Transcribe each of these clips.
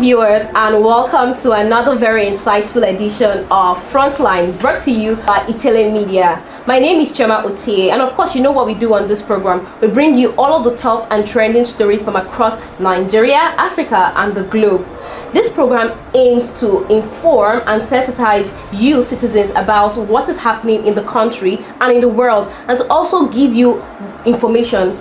viewers, and welcome to another very insightful edition of Frontline, brought to you by Italian Media. My name is Chema Otie, and of course you know what we do on this program. We bring you all of the top and trending stories from across Nigeria, Africa and the globe. This program aims to inform and sensitize you citizens about what is happening in the country and in the world, and to also give you information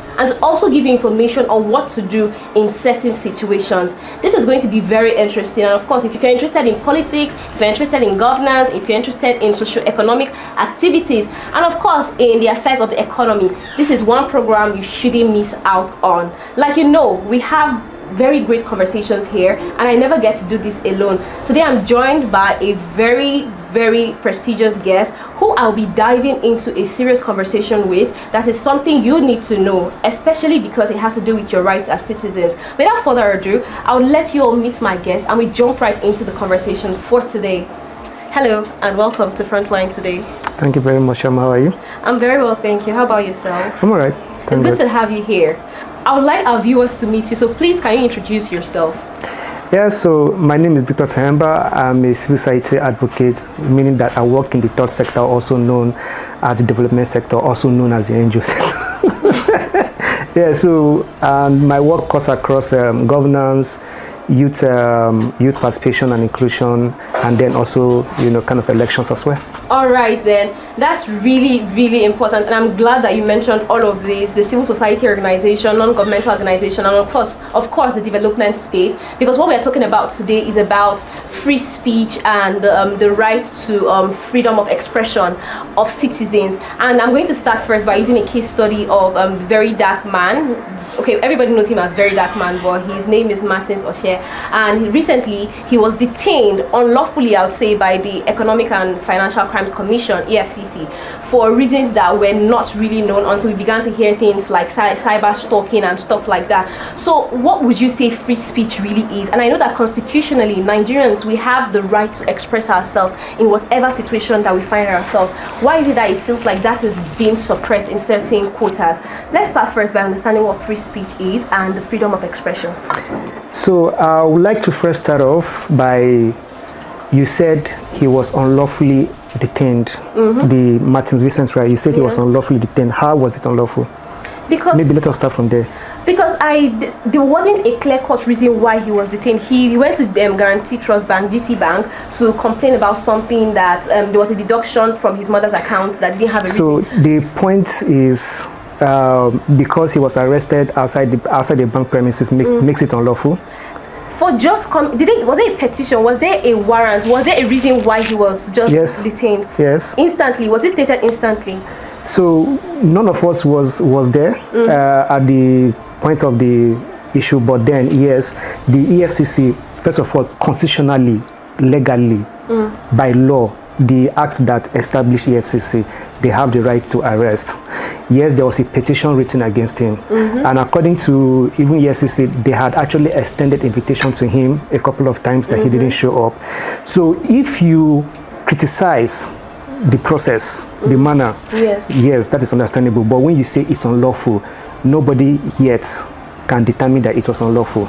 on what to do in certain situations. This is going to be very interesting, and of course if you're interested in politics, if you're interested in governance, if you're interested in socio-economic activities, and of course in the affairs of the economy, this is one program you shouldn't miss out on. Like you know, we have very great conversations here, and I never get to do this alone. Today I'm joined by a very prestigious guest who I'll be diving into a serious conversation with. That is something you need to know, especially because it has to do with your rights as citizens. Without further ado, I'll let you all meet my guest and we jump right into the conversation for today. Hello and welcome to Frontline today. Thank you very much, Shama. How are you? I'm very well, thank you. How about yourself? I'm alright. It's good to have you here. I would like our viewers to meet you, so please can you introduce yourself? Yeah, so my name is Victor Tehima. I'm a civil society advocate, meaning that I work in the third sector, also known as the development sector, also known as the NGO sector. Yeah, so my work cuts across governance, youth participation and inclusion, and then also kind of elections as well. All right then, that's really important, and I'm glad that you mentioned all of this: the civil society organization, non-governmental organization, and of course the development space, because what we are talking about today is about free speech and the right to freedom of expression of citizens. And I'm going to start first by using a case study of Very Dark Man. Okay, everybody knows him as Very Dark Man, but his name is Martins Oshe, and recently he was detained unlawfully, I would say, by the Economic and Financial Crimes Commission, EFCC, for reasons that were not really known until we began to hear things like cyber stalking and stuff like that. So what would you say free speech really is? And I know that constitutionally Nigerians, we have the right to express ourselves in whatever situation that we find ourselves. Why is it that it feels like that is being suppressed in certain quotas? Let's start first by understanding what free speech is and the freedom of expression. So I would like to first start off by, you said he was unlawfully detained. The Martins recent trial, you said he was unlawfully detained. How was it unlawful? Because maybe let us start from there. Because there wasn't a clear-cut reason why he was detained. He went to Guarantee Trust Bank, GT Bank, to complain about something that there was a deduction from his mother's account that didn't have a reason. So the point is, because he was arrested outside the bank premises, makes it unlawful. For just was there a petition? Was there a warrant? Was there a reason why he was just detained? Yes. Instantly. Was it stated instantly? So none of us was there at the point of the issue, but then yes, the EFCC, first of all, constitutionally, legally, by law, the act that established EFCC, they have the right to arrest. Yes, there was a petition written against him, and according to even EFCC, they had actually extended invitation to him a couple of times that he didn't show up. So if you criticize the process, the manner, yes, that is understandable. But when you say it's unlawful, nobody yet can determine that it was unlawful.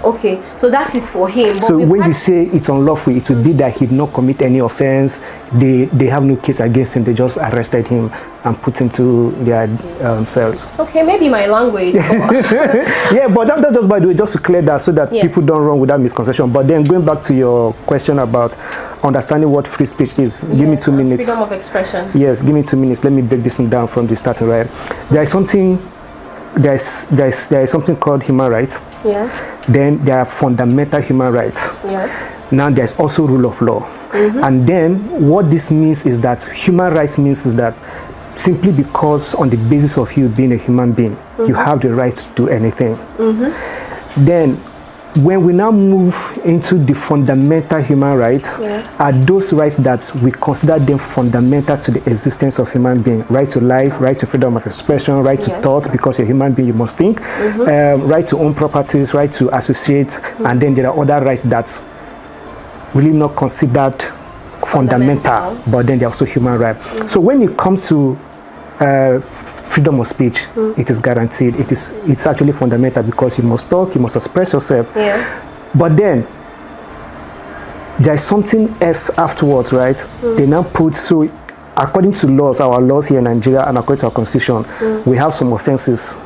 Okay, so that is for him. So when you say it's unlawful, it would be that he did not commit any offense. They have no case against him. They just arrested him and put him to their cells. Okay, maybe my language. Yeah, but that just, by the way, just to clear that so that people don't run with that misconception. But then going back to your question about understanding what free speech is, give me 2 minutes. Freedom of expression. Yes, give me 2 minutes. Let me break this thing down from the starting, right? There is something called human rights. Yes. Then there are fundamental human rights. Yes. Now there's also rule of law. And then what this means is that human rights means is that simply because on the basis of you being a human being, you have the right to do anything. Then when we now move into the fundamental human rights, are those rights that we consider them fundamental to the existence of human being. Right to life, right to freedom of expression, right to thought, because you're a human being, you must think, right to own properties, right to associate, and then there are other rights that really not considered fundamental, but then they're also human rights. So when it comes to freedom of speech, it is guaranteed. It's actually fundamental because you must talk, you must express yourself. Yes. But then there's something else afterwards, right? They now put, so according to laws, our laws here in Nigeria and according to our constitution, we have some offenses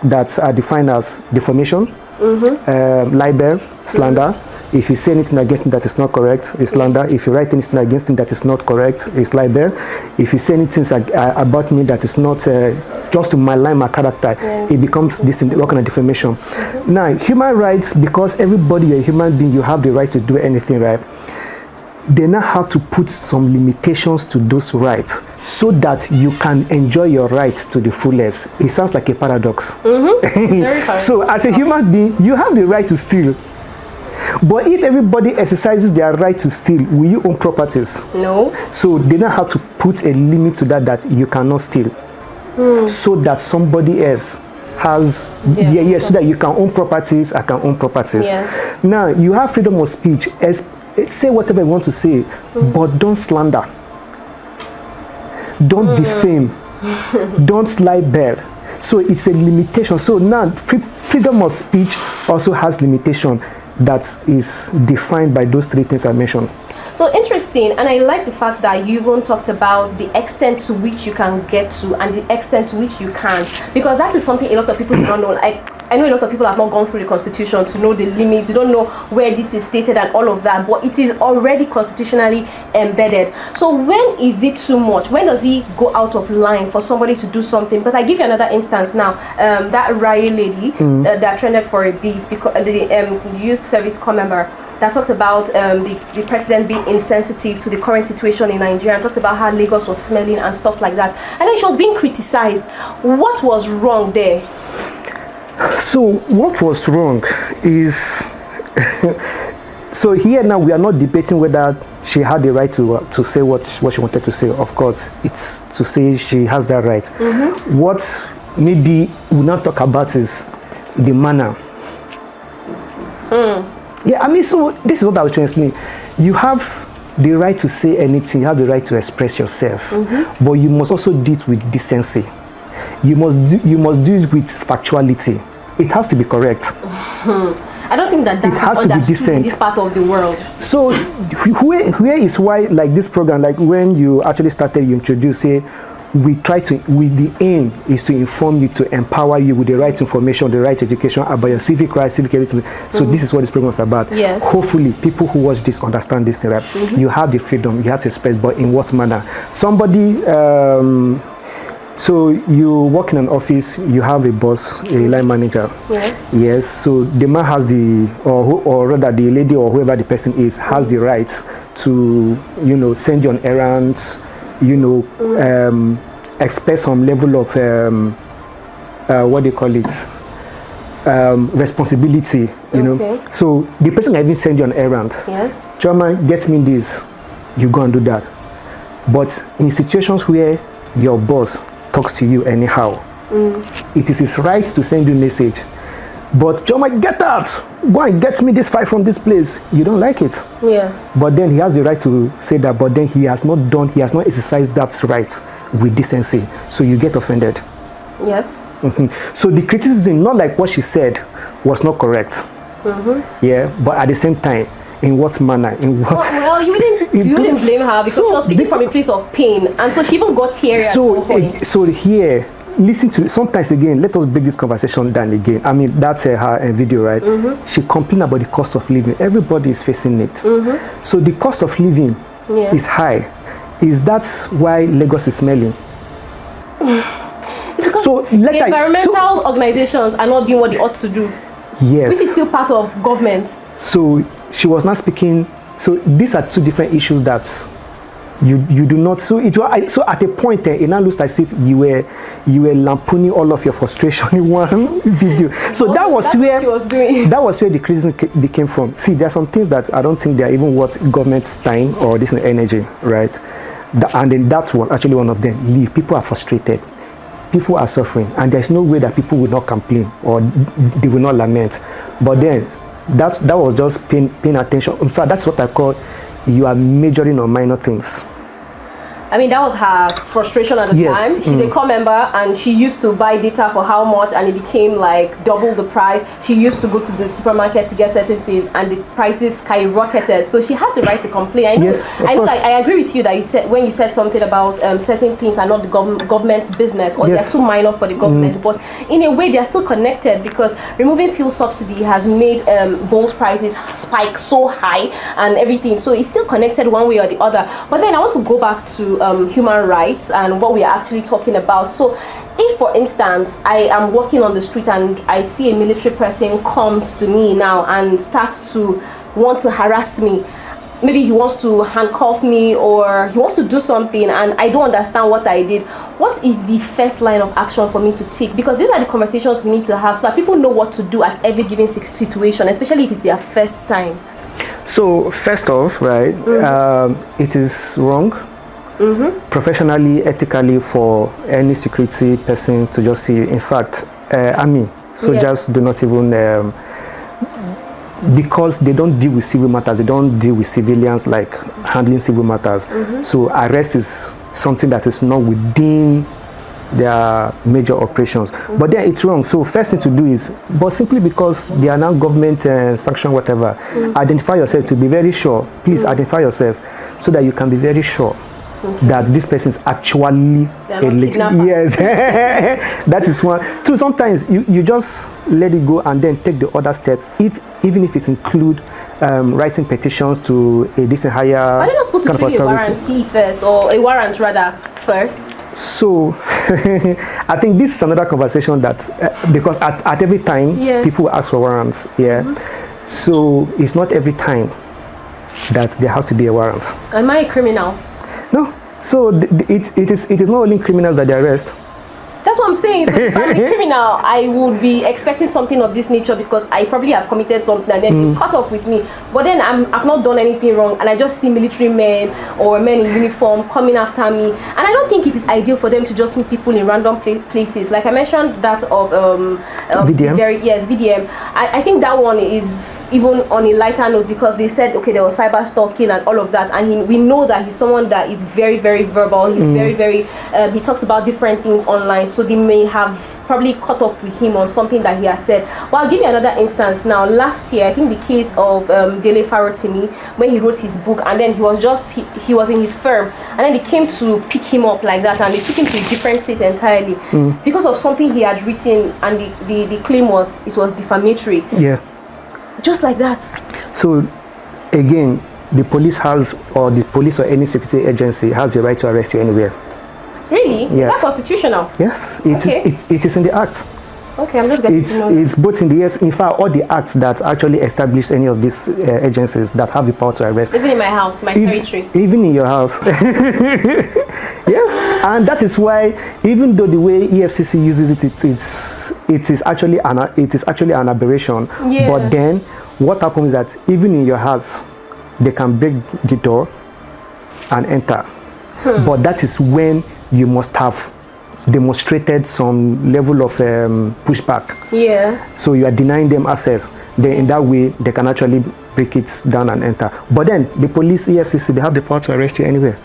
that are defined as defamation, libel, slander. If you say anything against me that is not correct, it's slander. If you write anything against me that is not correct, it's libel. If you say anything about me that is not just to malign my character, it becomes this kind of defamation. Now, human rights, because everybody is a human being, you have the right to do anything, right? They now have to put some limitations to those rights so that you can enjoy your rights to the fullest. It sounds like a paradox. So as a human being, you have the right to steal. But if everybody exercises their right to steal, will you own properties? No. So they now have to put a limit to that you cannot steal. So that somebody else has, so that you can own properties, I can own properties. Yes. Now, you have freedom of speech. Say whatever you want to say, but don't slander. Don't defame. Don't libel. So it's a limitation. So now, freedom of speech also has limitation that is defined by those three things I mentioned. So interesting, and I like the fact that you even talked about the extent to which you can get to and the extent to which you can't, because that is something a lot of people do not know. Like, I know a lot of people have not gone through the constitution to know the limits. You don't know where this is stated and all of that, but it is already constitutionally embedded. So when is it too much? When does it go out of line for somebody to do something? Because I give you another instance now. That Raya lady that trended for a bit, because the youth service corps member that talked about the president being insensitive to the current situation in Nigeria, and talked about how Lagos was smelling and stuff like that. And then she was being criticized. What was wrong there? So what was wrong is, so here now we are not debating whether she had the right to say what she wanted to say. Of course, it's to say she has that right. What maybe we'll not talk about is the manner. Yeah, I mean, so this is what I was trying to explain. You have the right to say anything, you have the right to express yourself, but you must also do it with decency. You must do it with factuality. It has to be correct. I don't think that it has to be decent in this part of the world. So where is why, like this program, like when you actually started, you introduced, say, we try to, with the aim is to inform you, to empower you with the right information, the right education about your civic rights, civic everything. So this is what this program is about. Yes. Hopefully people who watch this understand this thing, right? You have the freedom, you have to express, but in what manner? Somebody, so you work in an office, you have a boss, a line manager. Yes. Yes. So the man has the, or rather the lady or whoever the person is, has the right to, send you on errands, expect some level of, what they call it, responsibility, Okay. So the person can even send you on errand. Yes. Chairman, get me this, you go and do that. But in situations where your boss talks to you anyhow, it is his right to send you a message. But Chairman, get out, go and get me this file from this place. You don't like it. Yes. But then he has the right to say that, but then he has not exercised that right with decency. So you get offended. Yes. So the criticism, not like what she said, was not correct. Yeah, but at the same time, in what manner? In what? Well, you wouldn't blame her because she was speaking from a place of pain, and so she even got teary at some point. So here, listen to, sometimes again, let us break this conversation down again. I mean, that's her video, right? She complained about the cost of living. Everybody is facing it. So the cost of living is high. Is that why Lagos is smelling? So the environmental organizations are not doing what they ought to do. Yes. Which is still part of government. So she was not speaking. So these are two different issues that you do not. So so at a point, it now looks as if you were lampooning all of your frustration in one video. So that was where she was doing. That was where the criticism came from. See, there are some things that I don't think they are even worth government's time or this energy, right? And then that was actually one of them. Leave. People are frustrated. People are suffering, and there's no way that people will not complain or they will not lament. But then that was just paying attention. In fact, that's what I call you are majoring on minor things. I mean, that was her frustration at the time. She's a core member, and she used to buy data for how much, and it became like double the price. She used to go to the supermarket to get certain things, and the prices skyrocketed. So she had the right to complain. I know, I agree with you that you said when you said something about certain things are not the government's business, or they're too minor for the government. But in a way, they're still connected, because removing fuel subsidy has made gold prices spike so high and everything. So it's still connected one way or the other. But then I want to go back to human rights and what we are actually talking about. So if, for instance, I am walking on the street and I see a military person comes to me now and starts to want to harass me, maybe he wants to handcuff me or he wants to do something and I don't understand what I did, what is the first line of action for me to take? Because these are the conversations we need to have so that people know what to do at every given situation, especially if it's their first time. So first off, right, it is wrong professionally, ethically, for any security person to just see. In fact, army soldiers do not even because they don't deal with civil matters, they don't deal with civilians like handling civil matters. So arrest is something that is not within their major operations. But then it's wrong. So first thing to do is, but simply because they are now government sanction whatever, identify yourself to be very sure. Please identify yourself so that you can be very sure that this person is actually a legitimate. Yes, that is one. So sometimes you just let it go and then take the other steps, even if it include writing petitions to a decent higher. Are they not supposed to give you a warranty first, or a warrant rather first? So I think this is another conversation that because at every time people ask for warrants. So it's not every time that there has to be a warrant. Am I a criminal? No. So it is not only criminals that they arrest. That's what I'm saying. So if I'm a criminal, I would be expecting something of this nature because I probably have committed something and then you caught up with me. But then I've not done anything wrong and I just see military men or men in uniform coming after me. And I don't think it is ideal for them to just meet people in random places. Like I mentioned that of VDM. VDM. I think that one is even on a lighter note because they said, okay, there was cyber stalking and all of that. And we know that he's someone that is very, very verbal. He's very, he talks about different things online. So they may have probably caught up with him on something that he has said. Well, I'll give you another instance now. Last year, I think the case of Dele Farotimi, when he wrote his book, and then he was in his firm, and then they came to pick him up like that, and they took him to a different state entirely because of something he had written, and the claim was it was defamatory. Yeah. Just like that. So, again, the police or any security agency has the right to arrest you anywhere. Really? Yeah. Is that constitutional? Yes, it is in the Act. Okay, I'm just getting to know it's both in the in fact all the acts that actually establish any of these agencies that have the power to arrest. Even in my house, my territory. Even in your house. Yes, and that is why even though the way EFCC uses it is actually an aberration. Yeah. But then what happens is that even in your house, they can break the door and enter. But that is when you must have demonstrated some level of pushback. Yeah. So you are denying them access. Then in that way, they can actually break it down and enter. But then the police, EFCC, they have the power to arrest you anywhere.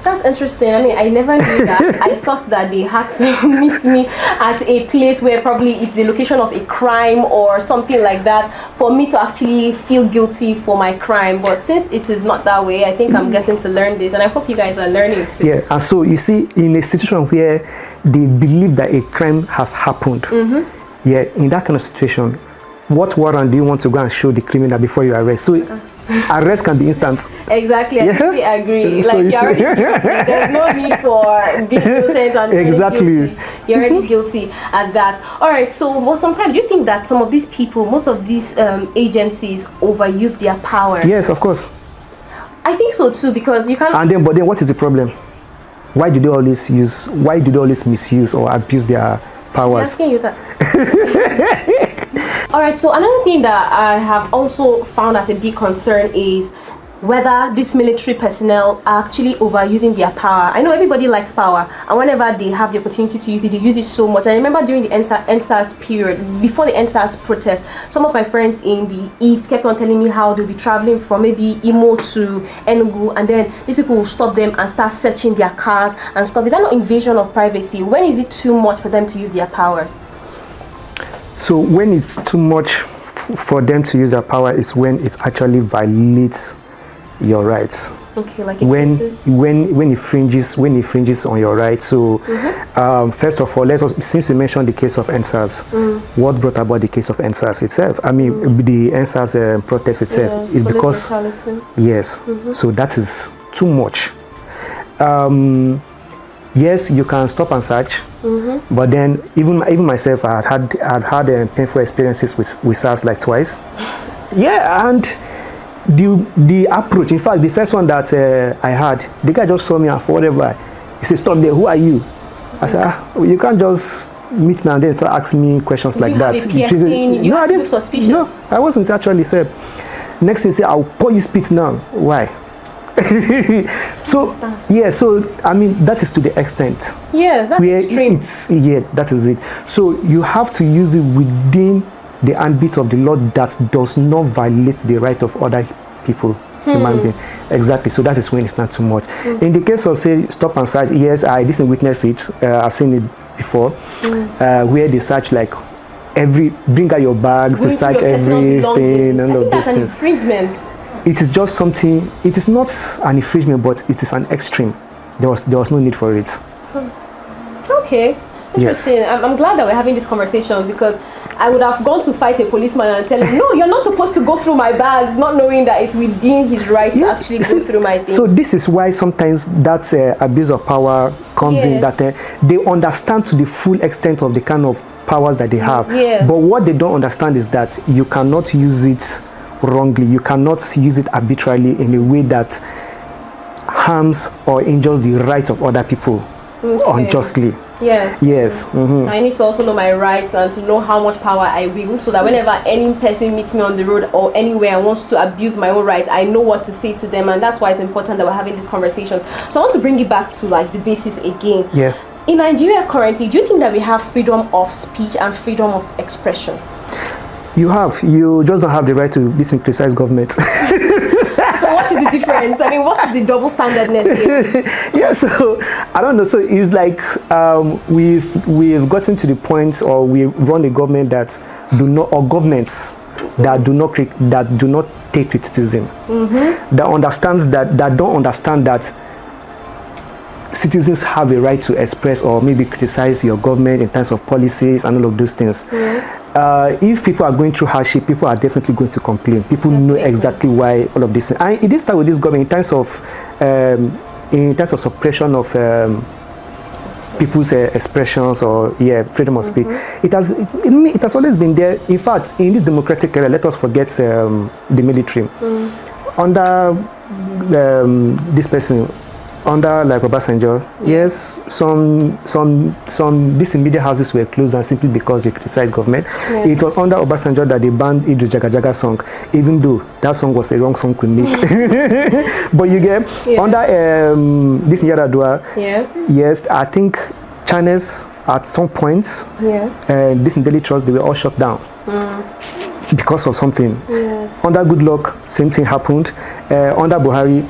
That's interesting. I mean, I never knew that. I thought that they had to meet me at a place where probably it's the location of a crime or something like that for me to actually feel guilty for my crime. But since it is not that way, I think I'm getting to learn this, and I hope you guys are learning too. Yeah, and so you see, in a situation where they believe that a crime has happened, yeah, in that kind of situation, what warrant do you want to go and show the criminal before you arrest? So arrest can be instant. Exactly, I totally agree. So like you're already guilty. There's no need for being innocent and exactly. You're already guilty at that. All right. So, sometimes do you think that some of these people, most of these agencies, overuse their power? Yes, of course. I think so too, because you can't. But then, what is the problem? Why do they always misuse or abuse their powers? I'm asking you that. All right, so another thing that I have also found as a big concern is whether these military personnel are actually overusing their power. I know everybody likes power, and whenever they have the opportunity to use it, they use it so much. I remember during the NSAS period, before the NSAS protest, some of my friends in the East kept on telling me how they'll be traveling from maybe Imo to Enugu, and then these people will stop them and start searching their cars and stuff. Is that not invasion of privacy? When is it too much for them to use their powers? So when it's too much for them to use their power is when it actually violates your rights. Okay, like when it infringes on your rights. So first of all, since you mentioned the case of NSAS, what brought about the case of NSAS itself? I mean, the NSAS protest itself is because yes. So that is too much. Yes, you can stop and search, but then even myself, I had painful experiences with SARS like twice. Yeah, and the approach, in fact, the first one that I had, the guy just saw me and for whatever, he said, "Stop there, who are you?" I said, "You can't just meet me and then start asking me questions like that." You had to look suspicious. No, I wasn't actually said. Next thing, say, "I'll pour you spit now." Why? So yeah, so I mean that is to the extent. Yeah, that's extreme. That is it. So you have to use it within the ambit of the law that does not violate the right of other people, human beings. Exactly. So that is when it's not too much. In the case of say stop and search, yes, I didn't witness it. I've seen it before, where they search like bring out your bags, they search everything and all of those things. Infringement. It is just something. It is not an infringement, but it is an extreme. There was no need for it. Okay. Interesting. Yes. I'm glad that we're having this conversation because I would have gone to fight a policeman and tell him, no, you're not supposed to go through my bags, not knowing that it's within his right to actually go through my things. So this is why sometimes that abuse of power comes in, that they understand to the full extent of the kind of powers that they have. Yes. But what they don't understand is that you cannot use it wrongly. You cannot use it arbitrarily in a way that harms or injures the rights of other people unjustly. Yes. Yes. I need to also know my rights and to know how much power I wield, so that whenever any person meets me on the road or anywhere and wants to abuse my own rights, I know what to say to them. And that's why it's important that we're having these conversations. So I want to bring it back to like the basis again. Yeah. In Nigeria currently, do you think that we have freedom of speech and freedom of expression? You just don't have the right to criticize government. So what is the difference? I mean, what is the double standardness here? Yeah, so I don't know. So it's like we've gotten to the point, or we run a government that governments that do not take criticism, that don't understand that citizens have a right to express or maybe criticize your government in terms of policies and all of those things. If people are going through hardship, people are definitely going to complain. People know exactly why all of this. And it did start with this government in terms of suppression of people's expressions or freedom of speech. It has always been there. In fact, in this democratic era, let us forget the military. Under this person, under like Obasanjo, yes, some these media houses were closed down simply because they criticized government. It was under Obasanjo that they banned Idris Jaga Jaga song, even though that song was a wrong song to make. But you get under this Yaradua, yes, I think channels at some points, this Daily Trust, they were all shut down. Because of something. Under Good Luck, same thing happened. Under Buhari,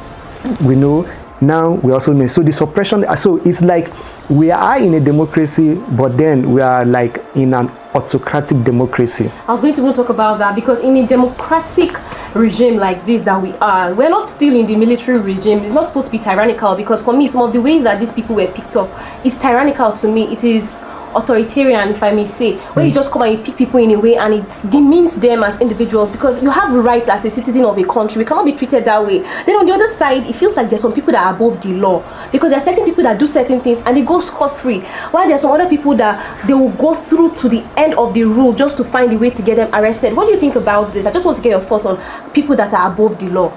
we know. Now we also know. So the suppression, so it's like we are in a democracy, but then we are like in an autocratic democracy. I was going to even talk about that, because in a democratic regime like this that we're not still in the military regime. It's not supposed to be tyrannical, because for me, some of the ways that these people were picked up is tyrannical to me. It is authoritarian, if I may say, where you just come and you pick people in a way and it demeans them as individuals, because you have rights as a citizen of a country. We cannot be treated that way. Then on the other side, it feels like there's some people that are above the law, because there are certain people that do certain things and they go scot-free, while there are some other people that they will go through to the end of the rule just to find a way to get them arrested. What do you think about this? I just want to get your thoughts on people that are above the law.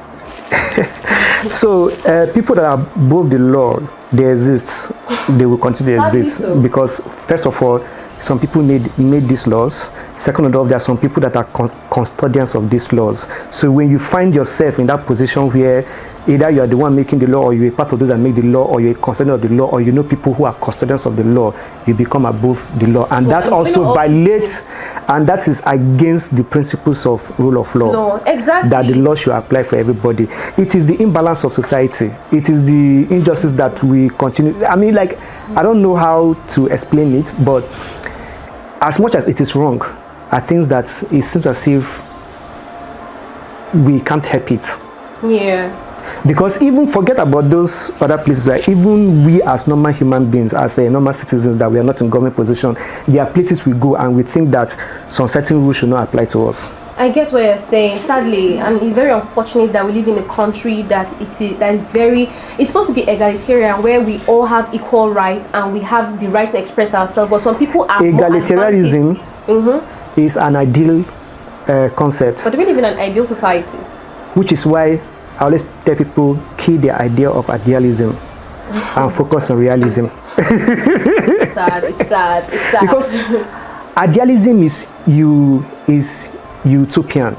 So people that are above the law, they exist. They will continue to exist, because first of all, some people made these laws. Second of all, there are some people that are custodians of these laws. So when you find yourself in that position where either you are the one making the law, or you're a part of those that make the law, or you're a custodian of the law, or you know people who are custodians of the law, you become above the law. And that also violates, and that is against the principles of rule of law. No, exactly. That the law should apply for everybody. It is the imbalance of society. It is the injustice that we continue. I mean, like, I don't know how to explain it, but as much as it is wrong, I think that it seems as if we can't help it. Yeah. Because even forget about those other places, right? Even we as normal human beings, as normal citizens that we are not in government position, there are places we go and we think that some certain rules should not apply to us. I get what you're saying. Sadly, and it's very unfortunate that we live in a country that it's supposed to be egalitarian, where we all have equal rights and we have the right to express ourselves. But some people are egalitarianism is an ideal concept. But do we live in an ideal society? Which is why I always tell people, kill the idea of idealism and focus on realism. It's sad. Because idealism is utopian.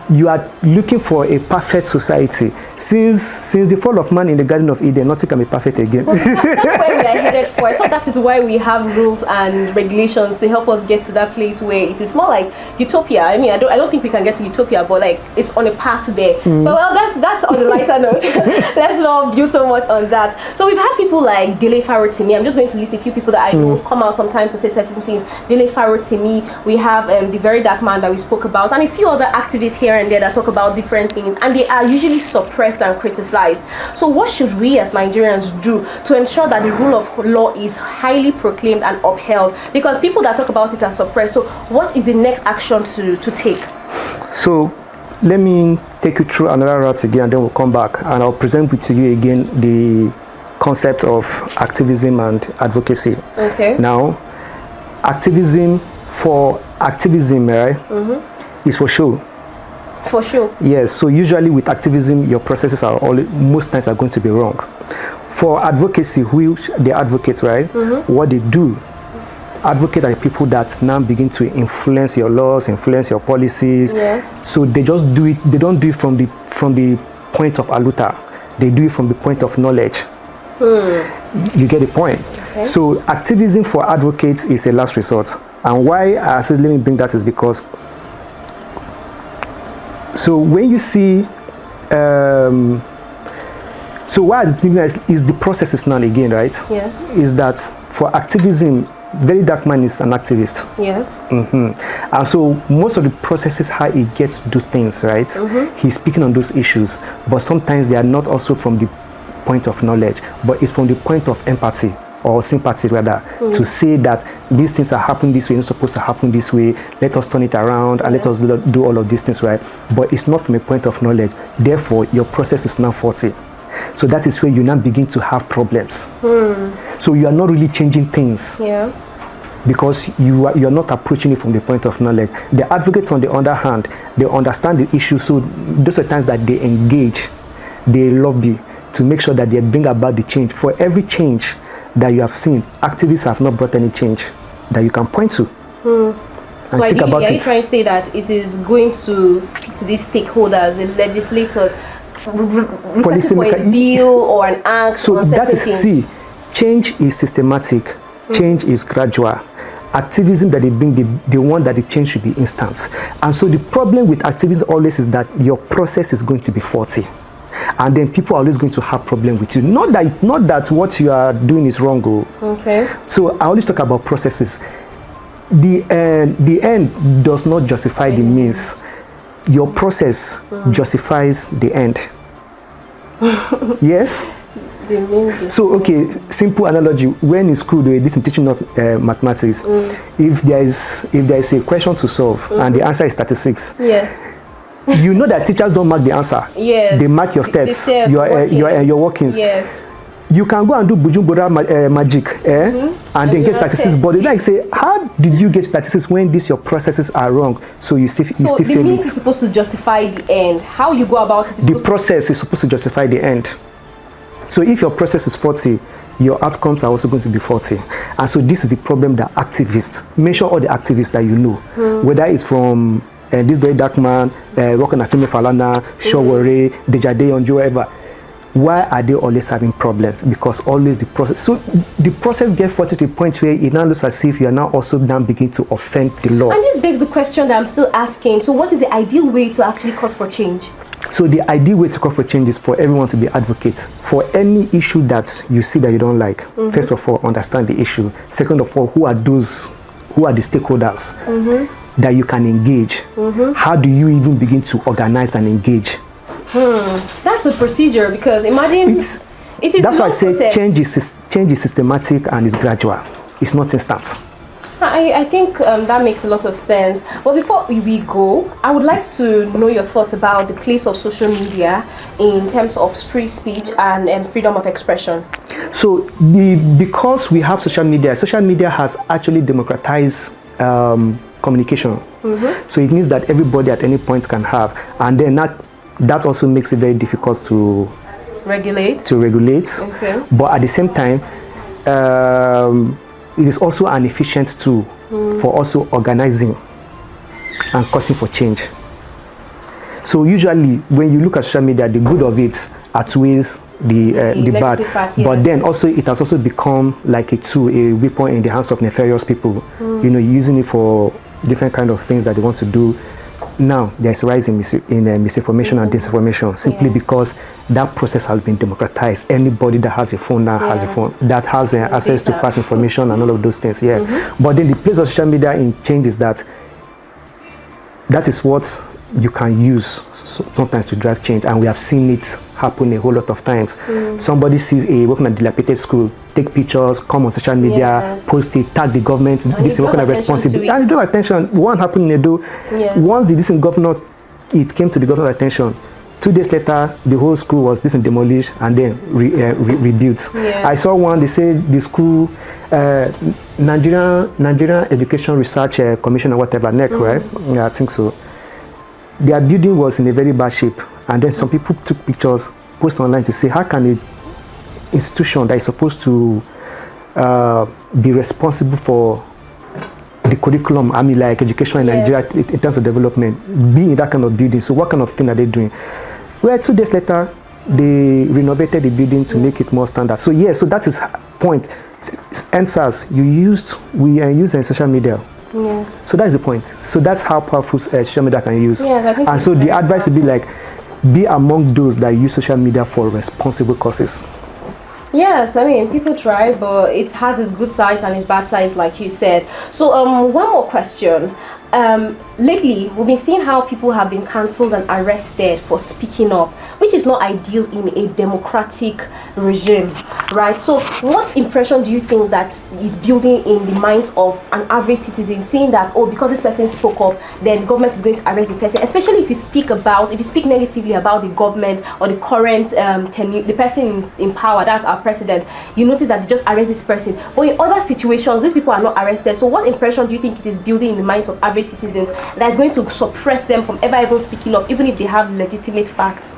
You are looking for a perfect society. Since the fall of man in the Garden of Eden, nothing can be perfect again. That's where we are headed for. I thought that is why we have rules and regulations to help us get to that place where it is more like utopia. I mean, I don't think we can get to utopia, but like it's on a path there. But well, that's on the lighter note. Let's not build so much on that. So we've had people like Dele Farotimi. I'm just going to list a few people that I know come out sometimes to say certain things. Dele Farotimi. We have the Very Dark Man that we spoke about, and a few other activists here and there that talk about different things, and they are usually suppressed and criticized. So what should we as Nigerians do to ensure that the rule of law is highly proclaimed and upheld? Because people that talk about it are suppressed. So what is the next action to take? So let me take you through another route again, and then we'll come back and I'll present to you again the concept of activism and advocacy. Okay. Now, activism, right, is for show. For sure. Yes, so usually with activism, your processes are most times are going to be wrong. For advocacy, which they advocate, right, what they do, advocate are people that now begin to influence your laws, influence your policies. Yes. So they just do it, they don't do it from the point of aluta, they do it from the point of knowledge. You get the point. Okay. So activism for advocates is a last resort. And why I said let me bring that is because so when you see, so what I think is the process is now again, right? Yes. Is that for activism, Very Dark Man is an activist. Yes. And so most of the processes how he gets to do things, right? He's speaking on those issues, but sometimes they are not also from the point of knowledge, but it's from the point of empathy. Or sympathy rather, to say that these things are happening this way, not supposed to happen this way, let us turn it around and let us do all of these things, right? But it's not from a point of knowledge, therefore your process is now faulty. So that is where you now begin to have problems. So you are not really changing things. Yeah. Because you are not approaching it from the point of knowledge. The advocates on the other hand, they understand the issue, so those are times that they engage, they lobby to make sure that they bring about the change. For every change that you have seen, activists have not brought any change that you can point to. So are you trying to say that it is going to speak to these stakeholders, the legislators, requesting for a bill or an act? So that is, see, change is systematic, change is gradual. Activism that they bring, they want that the change should be instant. And so the problem with activism always is that your process is going to be faulty. And then people are always going to have problem with you. Not that what you are doing is wrong. Okay. So I always talk about processes. The end does not justify the means. Your process justifies the end. Yes? So okay, simple analogy. When in school they did teaching us mathematics, if there is a question to solve and the answer is 36. Yes. You know that teachers don't mark the answer. Yes. They mark your steps, your workings. Yes. You can go and do bujumbura magic, and then get statistics. But they like say, how did you get statistics when your processes are wrong? So you still fail it. So the means is supposed to justify the end. How you go about it is the process is supposed to justify the end. So if your process is faulty, your outcomes are also going to be faulty. And so this is the problem that activists, mention all the activists that you know, whether it's from this very dark man, working at Femi Falana, Showore, Dejade Onjo, whatever. Why are they always having problems? Because always the process. So the process gets forward to the point where it now looks as if you are now also now beginning to offend the law. And this begs the question that I'm still asking. So what is the ideal way to actually cause for change? So the ideal way to call for change is for everyone to be advocates for any issue that you see that you don't like. First of all, understand the issue. Second of all, who are the stakeholders that you can engage? How do you even begin to organize and engage? That's a procedure, because imagine it is. That's why I say change is systematic and is gradual. It's not instant. I think that makes a lot of sense. But before we go, I would like to know your thoughts about the place of social media in terms of free speech and freedom of expression. So because we have social media has actually democratized communication. So it means that everybody at any point can have, and then that also makes it very difficult to regulate. Okay. But at the same time, it is also an efficient tool for also organizing and causing for change. So usually when you look at social media, the good of it outweighs the bad. Part, but yes. then also it has also become like a tool, a weapon in the hands of nefarious people, using it for different kind of things that they want to do. Now there's a rise in misinformation and disinformation, simply because that process has been democratized. Anybody that has a phone now has a phone that has access to past information and all of those things. But then the place of social media in change is that is what you can use sometimes to drive change, and we have seen it happen a whole lot of times. Somebody sees a working at dilapidated school, take pictures, come on social media, post it, tag the government, this is working at responsibility, and draw attention. One happened in Edo. Once the distant governor, it came to the governor's attention. 2 days later, the whole school was demolished and then rebuilt. I saw one, they said the school, Nigerian Education Research Commission or whatever, NEC, right? Yeah, I think so. Their building was in a very bad shape, and then some people took pictures, posted online to say, how can an institution that is supposed to be responsible for the curriculum, like education in Nigeria in terms of development, be in that kind of building? So what kind of thing are they doing? Well, 2 days later, they renovated the building to make it more standard. So so that is point. Answers we use in social media. So that's the point. So that's how powerful social media can use. And so the advice would be like, be among those that use social media for responsible causes. Yes, I mean, people try, but it has its good sides and its bad sides, like you said. So one more question. Lately, we've been seeing how people have been cancelled and arrested for speaking up, which is not ideal in a democratic regime, right? So what impression do you think that is building in the minds of an average citizen, seeing that, oh, because this person spoke up, then the government is going to arrest the person, especially if you speak negatively about the government or the current the person in power, that's our president, you notice that they just arrest this person. But in other situations, these people are not arrested. So what impression do you think it is building in the minds of average citizens that is going to suppress them from ever even speaking up, even if they have legitimate facts?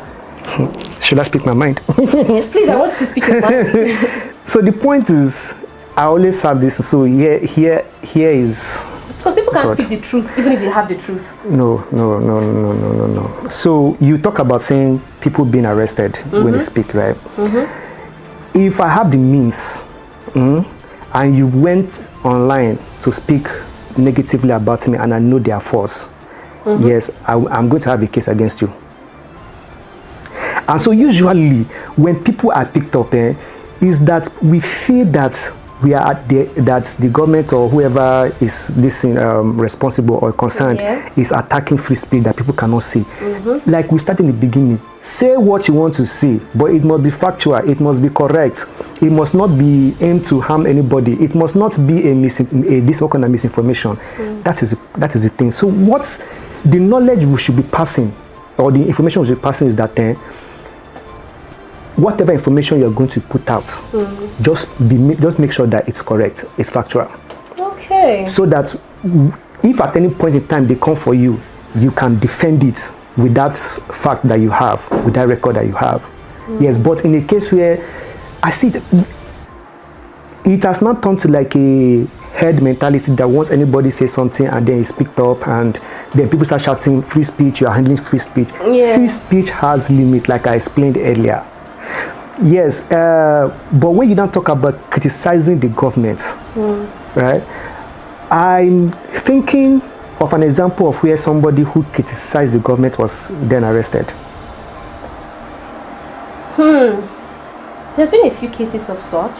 Should I speak my mind? Please, I want you to speak your mind. So the point is, I always have this. So here is, because people can't speak the truth, even if they have the truth. No. So you talk about saying people being arrested when they speak, right? If I have the means, and you went online to speak negatively about me, and I know they are false, yes, I'm going to have a case against you. And so usually when people are picked up, is that we feel that we are that the government or whoever is responsible or concerned is attacking free speech that people cannot see. Like we started in the beginning, say what you want to say, but it must be factual, it must be correct, it must not be aimed to harm anybody, it must not be this kind of misinformation. That is the thing. So what's the knowledge we should be passing, or the information we should be passing, is that whatever information you're going to put out, just make sure that it's correct, it's factual. Okay. So that if at any point in time they come for you, you can defend it with that fact that you have, with that record that you have. Yes, but in a case where I see it has not turned to like a herd mentality that once anybody says something and then it's picked up and then people start shouting free speech, you are handling free speech. Yeah. Free speech has limit, like I explained earlier. Yes, but when you don't talk about criticizing the government, right? I'm thinking of an example of where somebody who criticized the government was then arrested. There's been a few cases of such.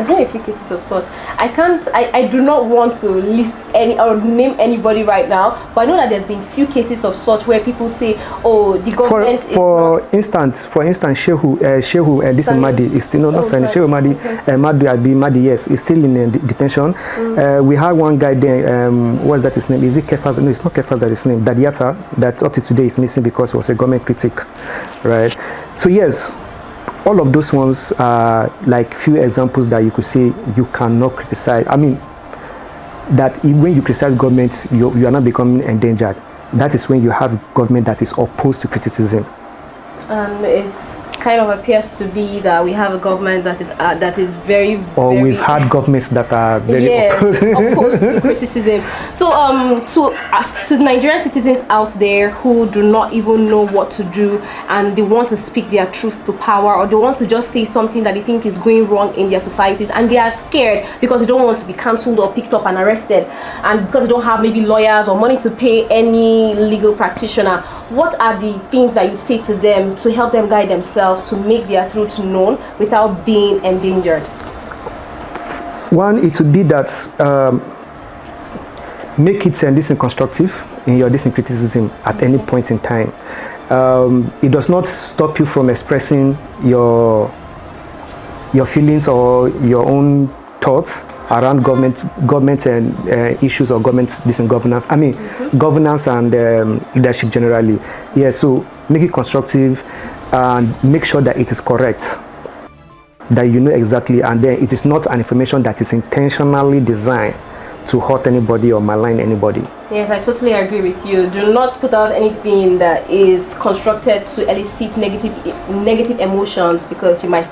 I do not want to list any or name anybody right now, but I know that there's been few cases of such where people say, oh, the government for instance, Shehu this is Madi is still not signing. Shehu Madi, yes, is still in detention. We had one guy there, what's that his name? Is it Kefas? No, it's not Kefas that his name. Dadiata, that up to today is missing because he was a government critic, right? So yes, all of those ones are like few examples that you could say you cannot criticize. I mean, that when you criticize government, you are not becoming endangered. That is when you have government that is opposed to criticism. It's kind of appears to be that we have a government that is very, or we've had governments that are very opposed to criticism. So to Nigerian citizens out there who do not even know what to do and they want to speak their truth to power, or they want to just say something that they think is going wrong in their societies and they are scared because they don't want to be cancelled or picked up and arrested, and because they don't have maybe lawyers or money to pay any legal practitioner, what are the things that you say to them to help them guide themselves to make their truth known without being endangered? One, it would be that make it listen constructive in your criticism at any point in time. It does not stop you from expressing your feelings or your own thoughts around government and issues or government governance. I mean, governance and leadership generally. Yeah, so make it constructive and make sure that it is correct, that you know exactly, and then it is not an information that is intentionally designed to hurt anybody or malign anybody. Yes, I totally agree with you. Do not put out anything that is constructed to elicit negative emotions, because you might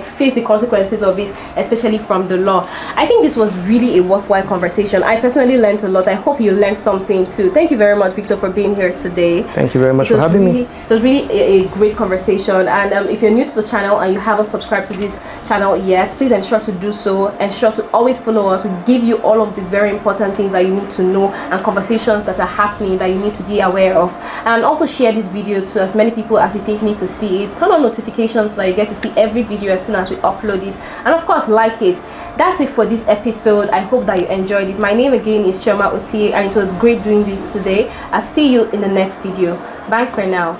face the consequences of it, especially from the law. I think this was really a worthwhile conversation. I personally learned a lot. I hope you learned something too. Thank you very much, Victor, for being here today. Thank you very much for having me. It was really a great conversation. And if you're new to the channel and you haven't subscribed to this channel yet, please ensure to do so. Ensure to always follow us. We give you all of the very important things that you need to know and conversations that are happening that you need to be aware of. And also share this video to as many people as you think need to see it. Turn on notifications so that you get to see every video as soon as we upload it, and of course like it. That's it for this episode. I hope that you enjoyed it. My name again is Chioma Otie, and it was great doing this today. I'll see you in the next video. Bye for now.